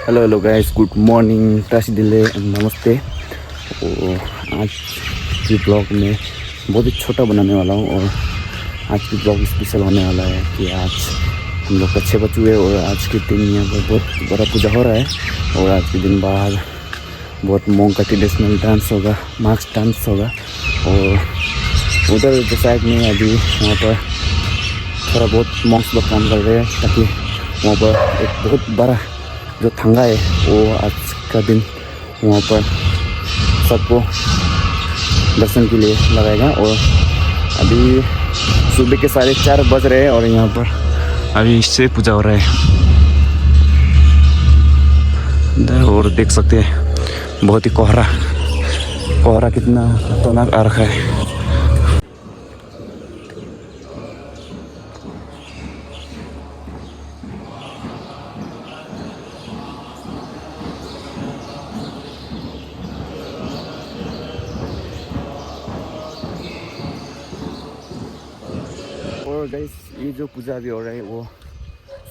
Hello hello guys, good morning, Tashi दिले, नमस्ते। और आज की ब्लॉग में बहुत ही छोटा बनाने वाला हूँ। और आज की ब्लॉग स्पेशल होने वाला है कि आज हम लोग का 6 बज हुए और आज के दिन यहाँ पर बहुत बड़ा पूजा हो रहा है। और आज के दिन बाद बहुत मोंग का ट्रेडिशनल डांस होगा, मार्क्स डांस होगा। और उधर जो साइड में अभी वहाँ पर थोड़ा बहुत मॉन्क्स लोग काम कर रहे हैं, ताकि वहाँ पर एक बहुत बड़ा जो थंगा है वो आज का दिन वहाँ पर सबको दर्शन के लिए लगाएगा। और अभी सुबह के 4:30 बज रहे हैं और यहाँ पर अभी इससे पूजा हो रहा है इधर। और देख सकते हैं बहुत ही कोहरा कितना खतरनाक आ रखा है। और गाइस, ये जो पूजा अभी हो रहा है वो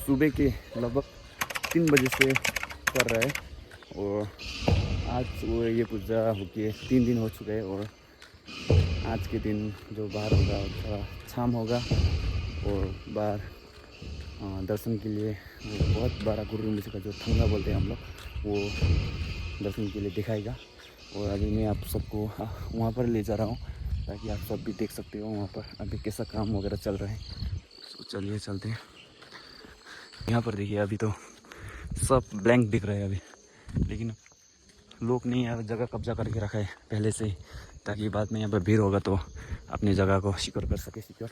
सुबह के लगभग 3 बजे से कर रहा है। और आज वो ये पूजा होके 3 दिन हो चुका है। और आज के दिन जो बाहर होगा थोड़ा शाम होगा और बाहर दर्शन के लिए वो बहुत बड़ा गुरु का जो थंगा बोलते हैं हम लोग, वो दर्शन के लिए दिखाएगा। और अभी मैं आप सबको वहाँ पर ले जा रहा हूँ ताकि आप सब भी देख सकते हो वहाँ पर अभी कैसा काम वगैरह चल रहा है। तो चलिए चलते हैं। यहाँ पर देखिए अभी तो सब ब्लैंक दिख रहा है अभी, लेकिन लोग ने यहाँ जगह कब्जा करके रखा है पहले से ही, ताकि बाद में यहाँ पर भीड़ होगा तो अपनी जगह को सिक्योर कर सके सिक्योर।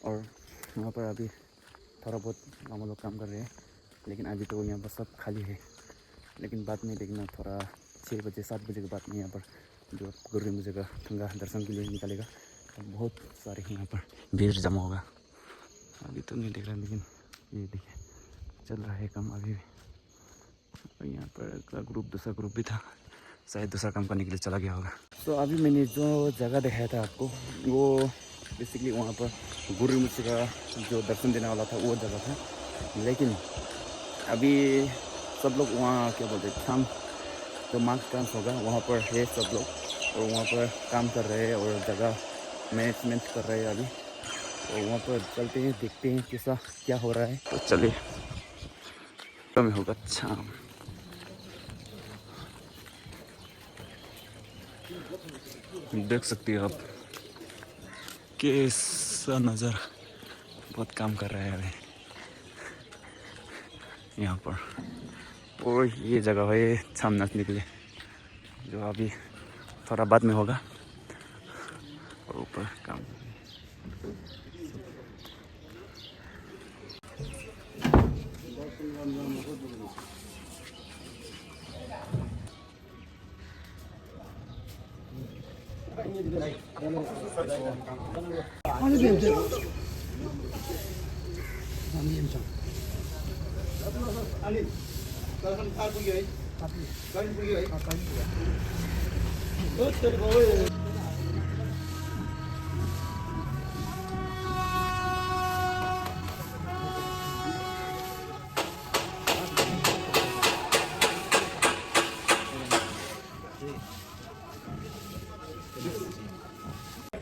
और वहाँ पर अभी थोड़ा बहुत हम लोग काम कर रहे हैं, लेकिन अभी तो यहाँ पर सब खाली है। लेकिन बाद में देखना थोड़ा 6 बजे 7 बजे के बाद में यहाँ पर जो गुरु मुझे का थंगा दर्शन के लिए निकलेगा तो बहुत सारे यहाँ पर भीड़ जमा होगा। अभी तो नहीं देख रहा, लेकिन ये देखिए चल रहा है काम अभी भी। और यहाँ पर दूसरा ग्रुप भी था, शायद दूसरा काम करने के लिए चला गया होगा। तो अभी मैंने जो जगह दिखाया था आपको, वो बेसिकली वहाँ पर गुरु मुझे का जो दर्शन देने वाला था वो जगह था। लेकिन अभी सब लोग वहाँ क्या बोलते हैं, शाम जो मार्क्स डांस होगा वहाँ पर है सब लोग, और वहाँ पर काम कर रहे हैं और जगह मैनेजमेंट कर रहे हैं अभी। और वहाँ पर चलते हैं, देखते हैं कैसा क्या हो रहा है। तो चलिए, तो में होगा शाम। देख सकते हैं आप कैसा नज़र, बहुत काम कर रहा है अभी यहाँ पर। और ये जगह है शाम नाचने के लिए, जो अभी थोड़ा बाद में होगा। और ऊपर काम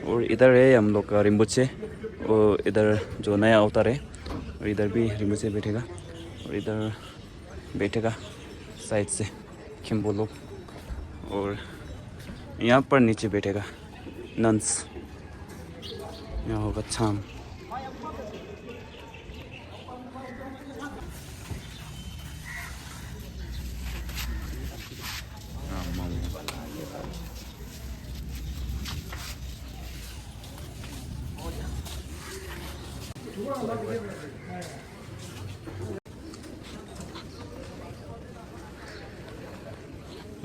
और इधर है हम लोग का रिम्बुचे। और इधर जो नया अवतार है, और इधर भी रिम्बुचे बैठेगा। और इधर बैठेगा साइड से खिम्बो लोग। और यहाँ पर नीचे बैठेगा नंस। यहाँ होगा छाम।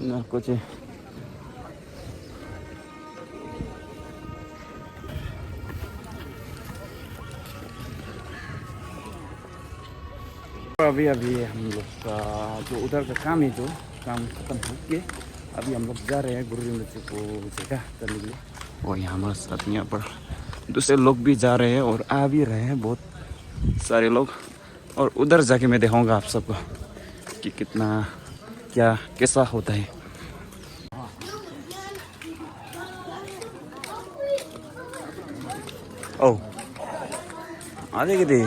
ना कुछ अभी हम लोग का जो उधर का काम है, जो काम खत्म हो के अभी हम लोग जा रहे हैं गुरु जी को जगह करने के लिए। और यहाँ हमारे साथ यहाँ पर दूसरे लोग भी जा रहे हैं और आ भी रहे हैं बहुत सारे लोग। और उधर जाके मैं दिखाऊंगा आप सबको कि कितना क्या कैसा होता है। ओ आधे के दे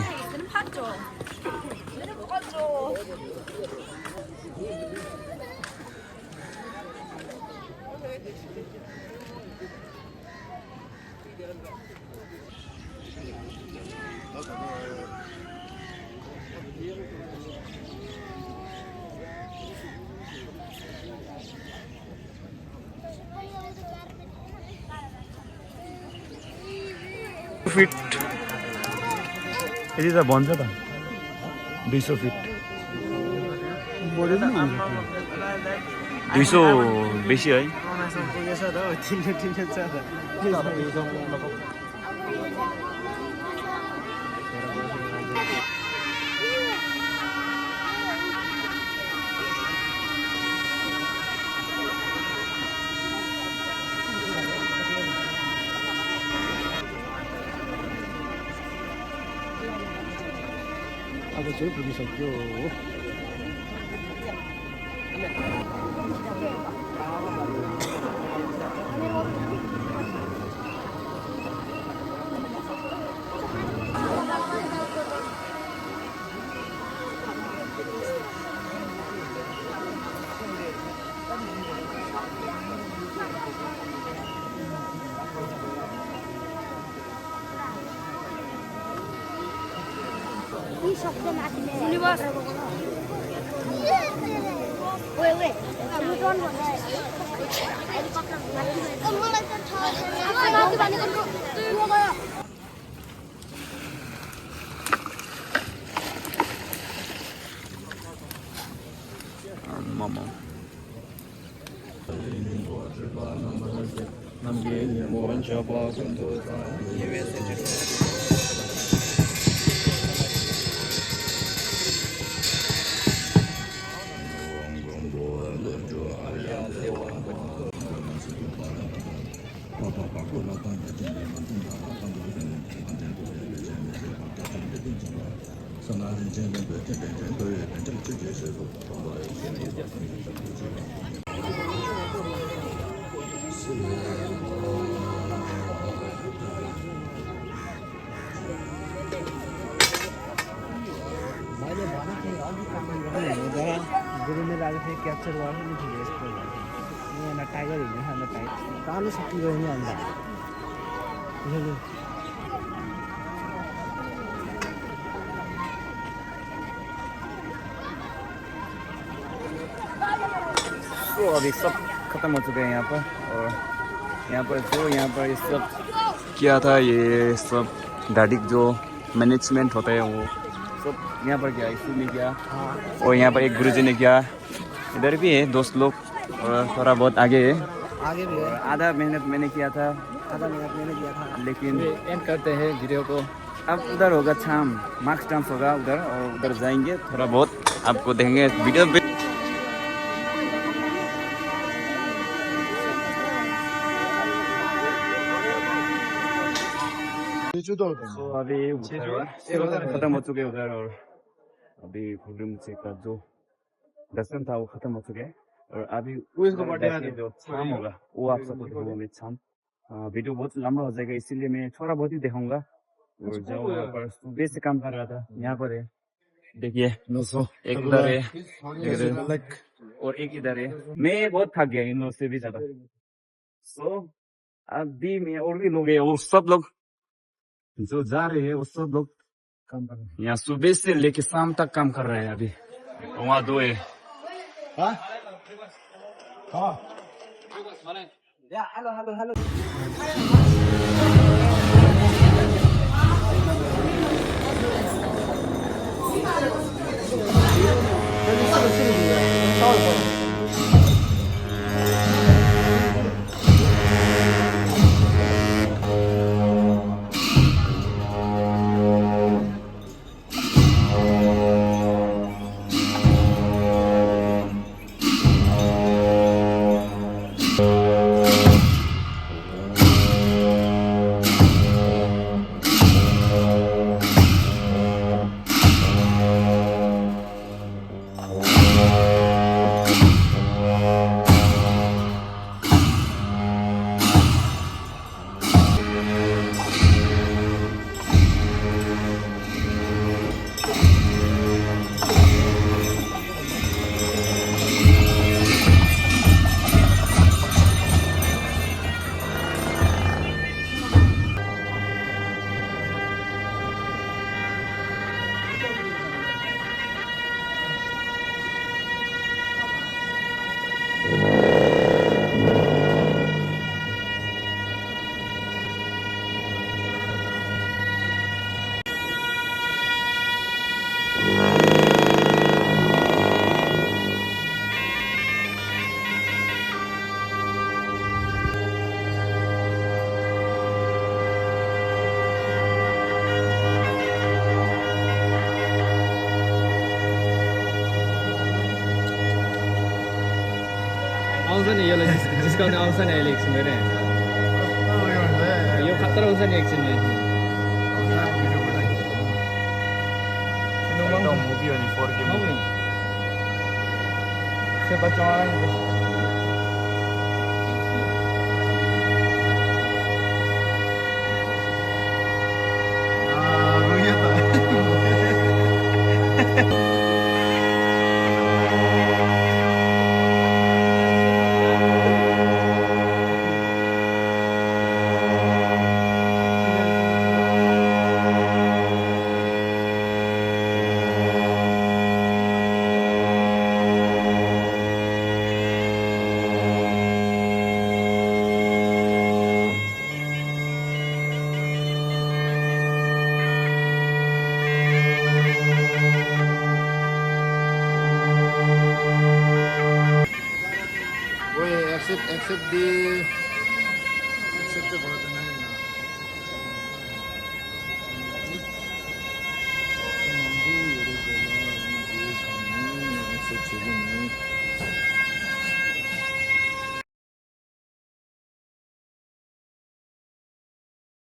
फिट यदि त भन्छ त 200 फिट 200 बेसी है। अब चाहिँ पुगिसक्यो। गुरुले लागेको थियो क्याप्चर गर्नु नि थियो यस्तो यहाँ टाइगर हिँड्ने खाना टाइगर कालो सकियो नि अन्त तो अभी सब खत्म हो चुके हैं यहाँ पर। और यहाँ पर ये सब किया था, ये सब गाड़ी जो मैनेजमेंट होता है वो सब यहाँ पर किया, इसी ने किया। और यहाँ पर एक गुरुजी ने किया, इधर भी है दोस्त लोग और थोड़ा बहुत आगे है। आगे भी है। आधा मेहनत मैंने किया था, लेकिन एंड करते हैं वीडियो को। अब उधर होगा शाम, मार्क्स डांस होगा उधर, और उधर जाएंगे थोड़ा बहुत आपको देंगे वीडियो पे। तो अभी खत्म हो चुके उधर, और अभी गुरुमुखी का जो दर्शन था वो खत्म हो चुके हैं। और अभी जो शाम होगा वो आप सबको दिखाऊंगा शाम। वीडियो बहुत लंबा हो जाएगा, इसीलिए मैं थोड़ा बहुत ही दिखाऊंगा। और जो यहाँ पर सुबह से काम कर रहा था यहाँ पर है, देखिए एक इधर है और एक इधर है। मैं बहुत थक गया इन लोगों से भी ज्यादा। सो अभी मैं और भी लोग हैं, वो सब लोग जो जा रहे हैं वो सब लोग काम कर रहे हैं। यहाँ सुबह से लेके शाम तक काम कर रहे हैं अभी। वहाँ दो है। डिस्काउन्ट आउँछ नि अहिले एकछिन मेरो यो खतरा आउँछ नि एकछिनमा मुभी अनि 4K movie Siapa cowok itu? रुइयो त accept the